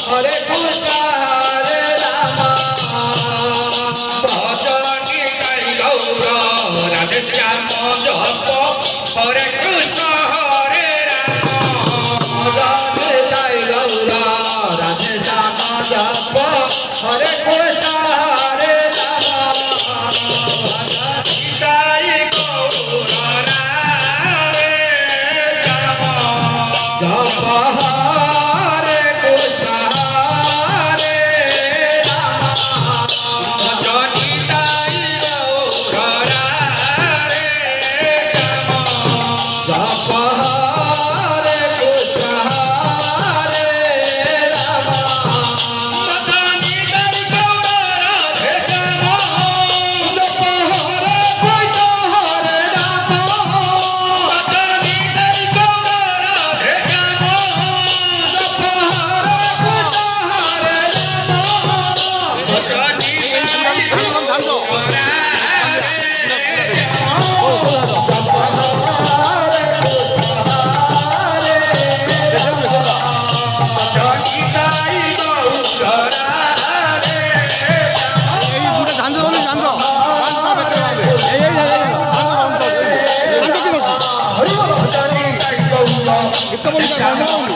হরে কৃষ্ণ হরে রাম ভজনি গাই গৌর রাধে শ্যাম জপ হরে কৃষ্ণ হরে রাম ভজনি গাই গৌর রাধে শ্যাম জপ হরে কৃষ্ণ হরে রাম গাই গৌর রাধে শ্যাম জপ হরে কৃষ্ণ হরে রাম ভজনি গাই গৌর রাধে শ্যাম জপ হরে কৃষ্ণ হরে রাম ভজনি গাই গৌর রাধে শ্যাম জপ হরে কৃষ্ণ হরে রাম ভজনি গাই গৌর রাধে শ্যাম জপ হরে কৃষ্ণ হরে রাম ভজনি গাই গৌর Kita mau